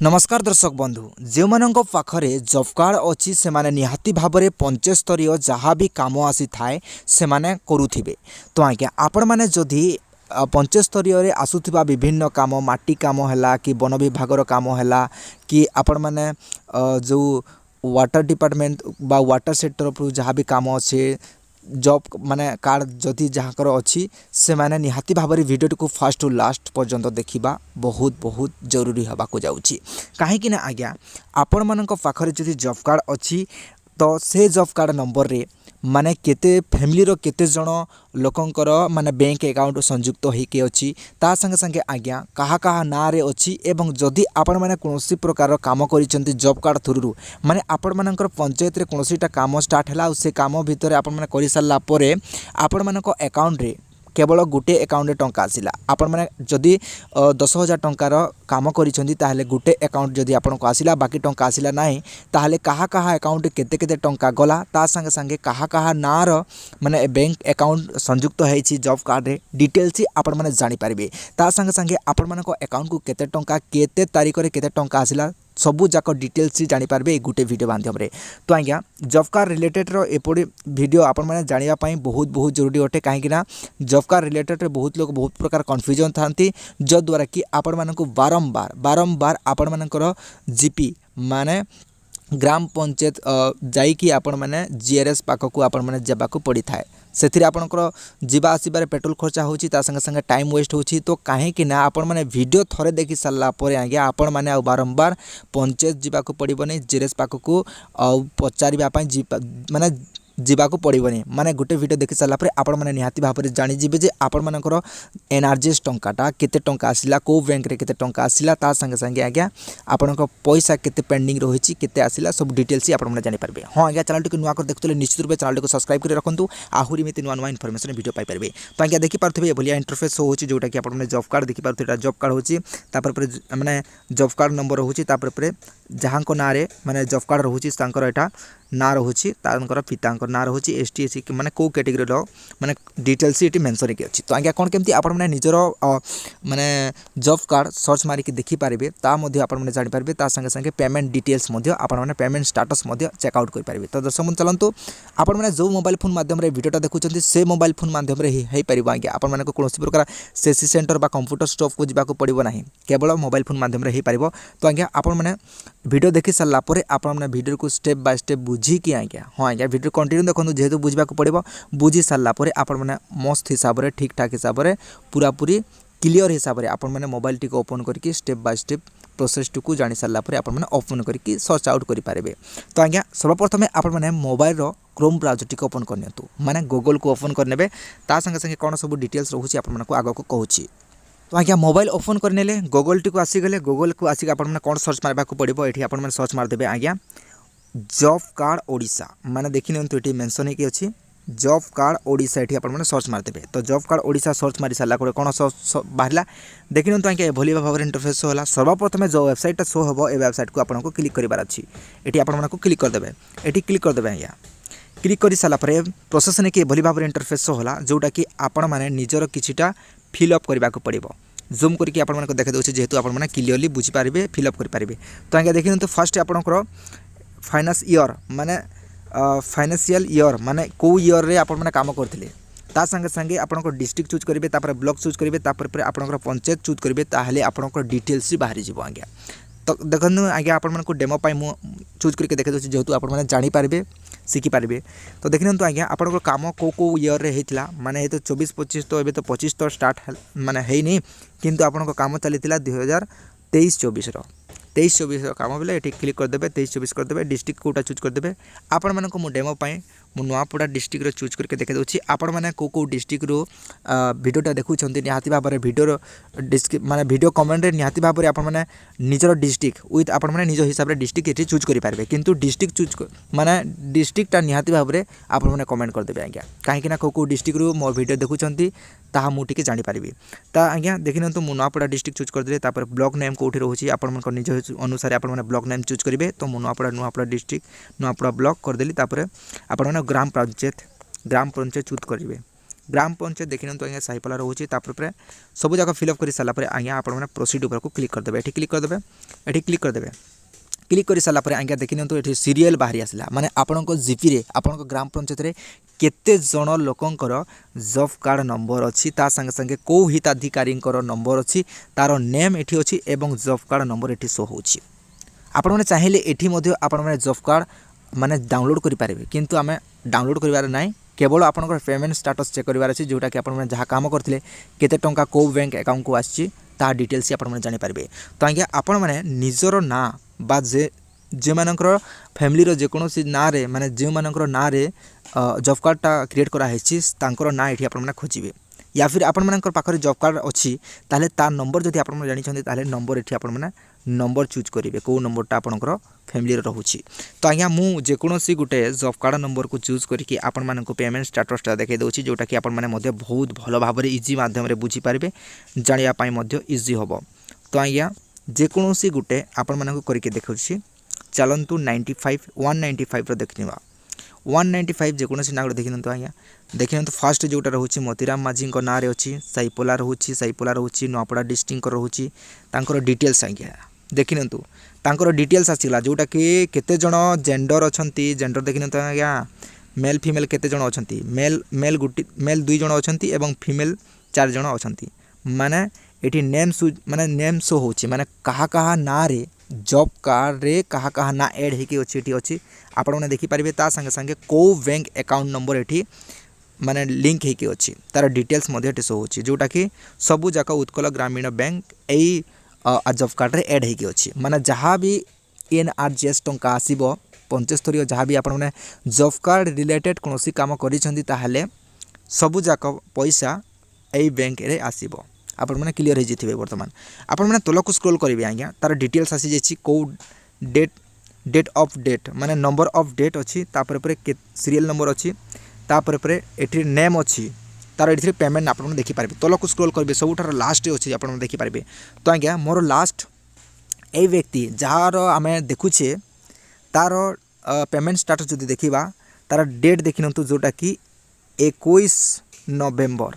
नमस्कार दर्शक बंधु जो मानक पाखरे जॉब कार्ड अच्छी से माने निहाती भाव में पंचायत स्तरीय जहाँ भी कम आसी थाए से माने करुथिबे। तो आज्ञा आपण माने जदि पंचायत स्तरीय आसुथिबा विभिन्न काम माटी काम है कि वन विभागर काम है कि आपण माने जो वाटर डिपार्टमेंट बा वाटर सेक्टर तरफ जहाँ भी काम अच्छे जॉब माने कार्ड जदि जहाँकर अच्छी से माने निहाती भाव में वीडियो को फास्ट टू लास्ट पर्यंत देखा बहुत बहुत जरूरी होगाक जाऊँगी कहीं आज्ञा आपण मानक पाखरे जदि जॉब कार्ड अच्छी तो से जॉब कार्ड नंबर रे माने केते फैमिली रो केते जण लोकंकर माने बैंक अकाउंट संयुक्त होइके अछि ता संगे संगे आज्ञा कहा कहा ना रे अछि एवं जदि आपण माने कोनोसी प्रकार काम करिसंती जॉब कार्ड थ्रू माने आपण मानकर पंचायत रे कोनोसीटा काम स्टार्ट हला से काम भितर आपण माने करि सारला परे आपण मानक अकाउंट रे केवल गोटे अकाउंट टंका आसिला आपण माने जदि 10,000 टंकार काम करिसंती ताहले गोटे अकाउंट जदि आपण को आसिला बाकी टंका आसिला नाही ताहले कहा कहा अकाउंट केते केते टंका गला ता संगे संगे कहा कहा नार माने बैंक अकाउंट संयुक्त होईछि जॉब कार्ड रे डिटेल्स आपण माने जानि पारिबे ता संगे संगे आपण मानक अकाउंट को केते टंका केते तारिख रे केते टंका आसिला सबू जाक डिटेल्स जानीपारे गोटे वीडियो माध्यम रे। तो आज्ञा जॉब कार्ड रिलेटेड रो एपड़ी वीडियो आपण माने जानिबा पई बहुत बहुत जरूरी अटे कहीं जॉब कार्ड रिलेटेड रे बहुत लोग बहुत प्रकार कन्फ्यूजन थांती जो द्वारा कि आपण मानक बारंबार बारंबार आपण मानकर जीपी माने ग्राम पंचायत जाइकी आपण माने जीआरएस पाखक आपण माने जेबाकू पड़ी थाए से आपणकर जीवा आसबार पेट्रोल खर्चा होची ता संगे संगे टाइम वेस्ट होची तो कहीं ना आपण माने वीडियो थरे देखि सारला परे आज्ञा आपण माने आ बारंबार पंचायत जीवाकू पड़बनी जीआरएस पाखक पचारिबा पई माने जीवाकू पड़बनी माने गोटे वीडियो देखि सारला परे आपण माने निहाती भाव में जानि जिबे जे आपण मानकर एनआरजीएस टंकाटा केते टंका आसिला को बैंक रे केते टंका आसिला ता संगे संगे आज्ञा आपनक पैसा केते पेंडिंग रहिछि केते आसिला सब डिटेल्स आपण माने जानि पारबे। हां आज्ञा चैनल टिक नुवा कर देखतले निश्चित रूप चैनल को सब्सक्राइब कर रखंतु आहुरी मिते नुवा नुवा इन्फॉर्मेशन वीडियो पाई पारबे। तो आज्ञा देखि पारथबे भलिया इंटरफेस होछि जोटा कि आपण माने जॉब कार्ड देखि पारथबे जॉब कार्ड होछि तापर पर माने जॉब कार्ड नंबर होछि तापर पर जहां को नारे माने जॉब कार्ड रहुछि तांकर एटा ना रहुछि तांकर पितांकर ना रहुछि एसटी एससी माने को कैटेगरी रो माने डिटेल्स एटी मेंशन के अछि। तो आज्ञा कोन केमती आपण माने निजर माने जॉब कार्ड सर्च मारी के देखि पारिबे ता मध्ये आपण माने जानि पारिबे ता संगे संगे पेमेंट डिटेल्स मध्ये आपण माने पेमेंट स्टेटस मध्ये चेक आउट कर पारिबे। तो दर्शक मन चलंतु आपण माने जो मोबाइल फोन माध्यम रे वीडियोटा देखुचंती से मोबाइल फोन माध्यम रे हेई पारिबो आज्ञा आपण माने को कोनोसी प्रकार सीसी सेंटर बा कंप्यूटर स्टॉप को जिबा को पड़िबो नाही केवल मोबाइल फोन माध्यम रे हेई पारिबो। तो आज्ञा आपण माने वीडियो देखि सारला परे आपण माने वीडियो को स्टेप बाय स्टेप बुझी कि आज्ञा हाँ आज्ञा वीडियो कंटिन्यू देखो जेहेतु बुझा पड़ो बुझी सारा पर आपण मैंने मस्त हिसाब से ठीक ठाक हिसाब से पूरा पूरी क्लीयर हिसाब से आपण मैंने मोबाइल टी ओपन करके step by step process T को जानी सारा पर आपण मैंने ओपन करके सर्च आउट करेंगे। तो आज्ञा सर्वप्रथम आपण मैंने mobile Chrome browser T open करनी माने गूगल को ओपन करने ता संगे संगे कौन सब डिटेल्स रोचे आपण आग को कहूँ। तो आज्ञा मोबाइल ओपन करने गूगल टी को आसीगले गूगल को आसिक आपने कौन सर्च मारवा पड़ो ये आप सर्च मारदेवे आज्ञा जॉब कार्ड ओडिशा माने देखि नियंतु एटी मेंशन होकी अछि जॉब कार्ड ओडिशा एटी आपण माने सर्च मारदेबे। तो जॉब कार्ड ओडिशा सर्च मारी साला कोन बाहरला देखि नियंतु आके भली भाव इंटरफेस होला सर्वप्रथम जो वेबसाइट शो हबो ए वेबसाइट को आपण को क्लिक करिबार अछि एटी आपण माने को क्लिक कर देबे एटी क्लिक कर देबे या क्लिक करि साला परे प्रोसेस ने के भली भाव इंटरफेस शो होला जोटा कि आपण माने निजर किछिटा फिल अप करबा को पड़िबो जूम करके आपण माने को देखा दोछि जेहेतु आपण माने क्लियरली बुझी पारिबे फिल अप करि पारिबे। तो आगे देखि नियंतु फर्स्ट आपणकर फाइनान्स ईयर माने फाइनेंशियल ईयर माने को ईयर रे आपण माने काम करथिले ता संगे संगे आपणकर डिस्ट्रिक्ट चूज करेंगे तापर ब्लॉक चूज करेंगे तापर आपणकर पंचायत चूज करेंगे ताहले आपणकर डिटेल्स बाहरी जीवो आज्ञा। तो देखनु आज्ञा आपण माने को डेमो पाई मु चूज करके देखा दोछि जेहेतु आपण माने जानि पारिबे शिखि पारिबे। तो देखिनंतु आज्ञा आपणकर काम को ईयर रे हेतिला माने हे तो 24-25 तो एबे तो 25 तो स्टार्ट माने हेइनी किंतु आपणकर काम चलीतिला 2023-24 रो 23-24 काम बोले ये क्लिक करदे 23-24 करदे डिस्ट्रिक्ट कोटा चूज करदे आपण माने को मु डेमो पाई मु नुआपड़ा डिस्ट्रिक्ट रो चूज करके देखा दोछि आपण माने को डिस्ट्रिक्ट रो वीडियोटा देखुछंती निहाती भाव में वीडियो माने वीडियो कमेंट रे निहाती भाव में आपण माने निजर डिस्ट्रिक्ट विथ आपण माने निज हिसाब रे डिस्ट्रिक्ट एठी चूज करि पारबे किंतु डिस्ट्रिक्ट चूज माने डिस्ट्रिक्टटा निहाती भाव में आपण माने कमेंट कर देबे आज्ञा काहे ना को डिस्ट्रिक्ट रो मोर वीडियो देखुछंती ताहा मु टिके जानि पारिबी। ता आज्ञा देखिनंतु मु नुआपड़ा डिस्ट्रिक्ट चूज कर देले तापर ब्लॉक नेम कोठी रहउची आपण मन निज अनुसार आपण माने ब्लॉक नेम चूज करिवे। तो मु नुआपड़ा डिस्ट्रिक्ट नुआपड़ा ब्लॉक कर देली तापर आपण माने ग्राम पंचायत चूज करिवे ग्राम पंचायत देखि नियंतु आज्ञा साइपला रोचे तापर सब जाक फिलअप कर सारापर आज्ञा आपण प्रोसीड ऊपर को क्लिक करदेवे ये क्लिक करदेवे ये क्लिक करदेवे क्लिक कर सारापर आज्ञा देखि नियंतु ये सीरियल बाहरी आसला माने आपणक जीपी रे आपणक ग्राम पंचायत रे केते जन लोकंकर जॉब कार्ड नंबर अच्छी ता संगे संगे को हिताधिकारी नंबर अच्छी तार नेम एठी अच्छी एवं जॉब कार्ड नंबर एठी शो होची आपण माने चाहिले एठी मध्ये आपण माने जॉब कार्ड माने डाउनलोड करि पारिबे किंतु आमे डाउनलोड करिवार नाही केवल आपनकर पेमेंट स्टेटस चेक करिवार अछि जोटा कि आपण माने जहा काम करथिले केते टंका को बैंक अकाउंट को आछि ता डिटेल्स आपण माने जानि पारिबे तो आज्ञा आपण माने निजरो ना बा जे मानकर फैमिली रो जे कोनोसी ना रे माने जे मानकर ना रे जॉब कार्ड टा क्रिएट करा हेछि तांकर ना एठी आपण माने खोजिबे या फिर आपण मानकर पाखरे जॉब कार्ड अछि ताले ता नंबर जदि आपण माने जानि छथि ताले नंबर एठी आपण माने नंबर चूज करेंगे कौ नंबरटा आपणकर फैमिली रोचे तो आज्ञा मु जेकोसी गोटे जॉब कार्ड नंबर को चूज करके आपण मानक पेमेंट स्टेटसटा देखै दउछि जोटा कि आपण माने मध्य बहुत भल भाव में इजी माध्यम रे बुझी पारिबे जानिया पाई मध्य इजी होबो तो आज्ञा जेकोसी गोटे आपण मानक करके देखौछि चलंतु 195 रो देखनिबा 195 जेकोसी नागड़ देखिनंतु आज्ञा देखिनंतु फास्ट जोटा रोचे मोतीराम माझी को ना रे अछि साइपोला रोचे नोपड़ा डिस्ट्रिक्ट रोचे तांकर डिटेल्स आज्ञा देखिनंतु तांकर डिटेल्स आसिला जोटा कि केते जण जेंडर अछंती जेंडर देखिनंतु आज्ञा मेल फीमेल केते जण अछंती मेल 2 जण अछंती एवं फीमेल 4 जण अछंती माने एठी नेम शो होची माने कहा ना रे जॉब कार्ड रे कहा ना ऐड हेकी अछि एठी अछि आपण माने देखि पारिबे ता संगे संगे को बैंक अकाउंट नंबर एठी माने लिंक हेकी अछि तार डिटेल्स मध्ये एठी शो होची जोटा कि सबु जाका उत्कल ग्रामीण बैंक एई जॉब कार्ड रे ऐड हेकी अछि माने जहाँ भी NRGS टंका आसीबो पंचस्तरीय जहाँ भी आपण माने जॉब कार्ड रिलेटेड कोनोसी काम करिसंती ताहाले सबु जाका पैसा एई बैंक रे आसीबो आपण माने क्लियर हे जिथिबे वर्तमान आपण माने तलक स्क्रॉल करिवे आज्ञा तार डिटेल्स आसी जेछि को डेट ऑफ डेट माने नंबर ऑफ डेट अछि तापर परे सीरियल नंबर अछि तापर परे एठी नेम अछि तार एठी पेमेंट आपण देखि पारबे तलक स्क्रॉल करबे सबुठार लास्ट अछि आपण देखि पारबे तो आज्ञा मोर लास्ट ए व्यक्ति जहार आमे देखुछे तार पेमेंट स्टेटस जदि देखिबा तार डेट देखिनंतु जोटा कि 21 नवेम्बर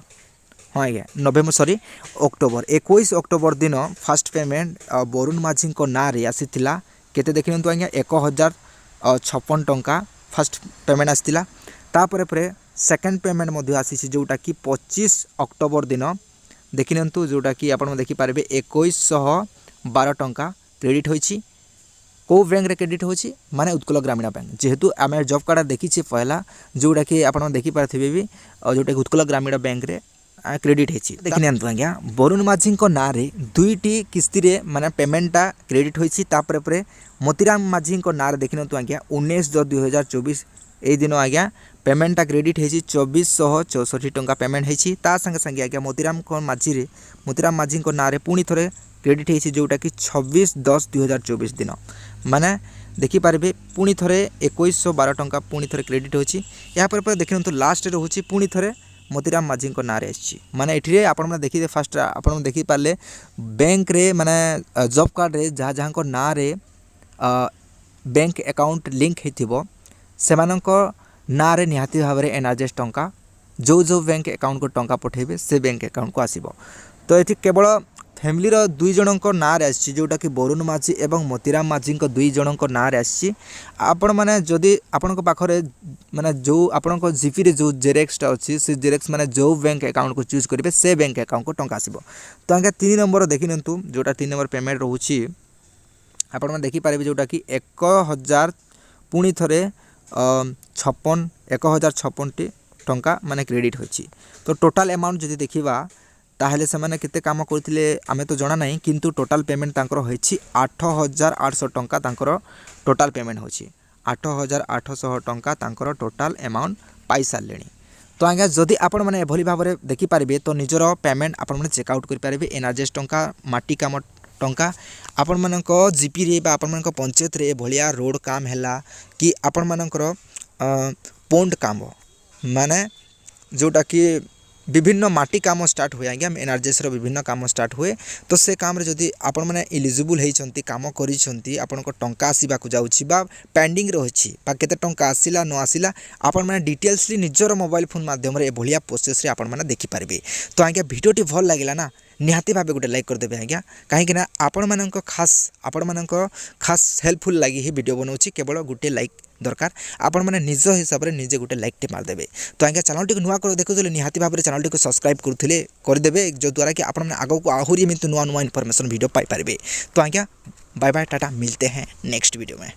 हाँ आज्ञा नवेम्बर सॉरी अक्टोबर 21 अक्टोबर दिन फास्ट पेमेंट वरुण माझी को ना रे आसीथिला केते देखिनंतु आज्ञा 1056 टंका फास्ट पेमेंट आसीथिला तापर परे सेकंड पेमेंट मध्ये आसीछि जोटा कि 25 अक्टोबर दिन देखिनंतु जोटा कि आपण देखि पारबे 2112 टंका क्रेडिट होईछि को बैंक रे क्रेडिट होछि माने उत्कल ग्रामीण बैंक जेहेतु आमे जॉब कार्ड देखिछि पहला जोटा कि आपण देखि पारथिबे भी जोटा कि उत्कल ग्रामीण बैंक रे क्रेडिट हेछि देखिनंतु आज्ञा वरुण माझी को ना रे दुईटी किस्ती रे माने पेमेंटटा क्रेडिट होईछि तापर परे मोतीराम माझी को ना रे देखिनंतु आज्ञा 19/2024 ए दिन आज्ञा पेमेंटटा क्रेडिट हेछि 2464 टंका पेमेंट हेछि ता संगे संगे आज्ञा मोतीराम माझी को ना रे पुनी थरे क्रेडिट हेछि जोटा कि 26/10/2024 दिन माने देखि पारबे पुनी थरे 2112 टंका पुनी थरे क्रेडिट होछि या पर देखिनंतु लास्ट रे होछि पुनी थरे मोतीराम माझी को ना रे आछि माने एठी आपण माने देखि फास्ट आपण देखि पारले बैंक रे माने जॉब कार्ड रे जहा जहा को ना रे बैंक अकाउंट लिंक हेथिबो सेमानक ना रे निहाती भाव में NRGS टंका जो बैंक अकाउंट को टंका पठेबे से बैंक अकाउंट को आसीबो तो ये केवल फैमिली रो 2 जनक ना रे आछि जोटा कि वरुण माझी एवं मोतीराम माझी को 2 जनक ना रे आछि आपण माने जदि आपण को पाखरे माने जो आपण को जीपी रे जो जेरेक्स टा अछि से जेरेक्स माने जो बैंक अकाउंट को चूज करिवे से बैंक अकाउंट को टंका आसीबो तो आगे 3 नंबर देखिनंतु जोटा 3 नंबर पेमेंट रहउछि आपण माने देखि पारिबे जोटा कि 1000 पुनी थरे 1056 टी टंका माने क्रेडिट होछि तो टोटल अमाउंट जदि देखिबा ताहले से माने केते काम करथिले आमे तो जणा नाही किंतु टोटल पेमेंट तांकर होछि 8800 टंका तांकर टोटल पेमेंट होछि 8800 टंका तांकर टोटल अमाउंट पाई सारलेनी तो आज्ञा जदि आपण माने एभली भाव में देखि पारिबे तो निजर पेमेंट आपण माने चेक आउट करि पारिबे NRGS टंका माटी काम टंका आपण मानक जीपी रे बा आपण मानक पंचायत रे भलिया रोड काम हैला कि आपण मानकर पोंड काम माने जोटा कि विभिन्न माटी काम स्टार्ट हुए आज्ञा एनआरजीएस विभिन्न काम स्टार्ट हुए तो से काम जदि आपण मैंने इलिजिबल होती काम करी आपण टंका आसवाक जाऊँगी पेंडिंग रही केते टंका आसला न आसला आपण मैंने डिटेल्स निजर मोबाइल फोन माध्यम भाया प्रोसेस आपण मैंने देखिपारे। तो आज्ञा भिडियोटी भल लगे ना निहाती भाव गोटे लाइक करदेवे आज्ञा कहीं आपण मान खास हेल्पफुल लगी ही वीडियो बनाऊँगी केवल गोटे लाइक दरकार आपण मैंने निज हिसाब से निजे गोटे लाइक टे मारदेवे। तो आज्ञा चैनल टी नुआ कर देखुले निहाती भाव में चैनल टी सब्सक्राइब करदेवे जो द्वारा कि आपण मैंने आगो को आहरी एमती नुआ नुआ इनफॉरमेशन वीडियो पाई पारे। तो आज्ञा बाय बाय टाटा मिलते हैं नेक्स्ट वीडियो में।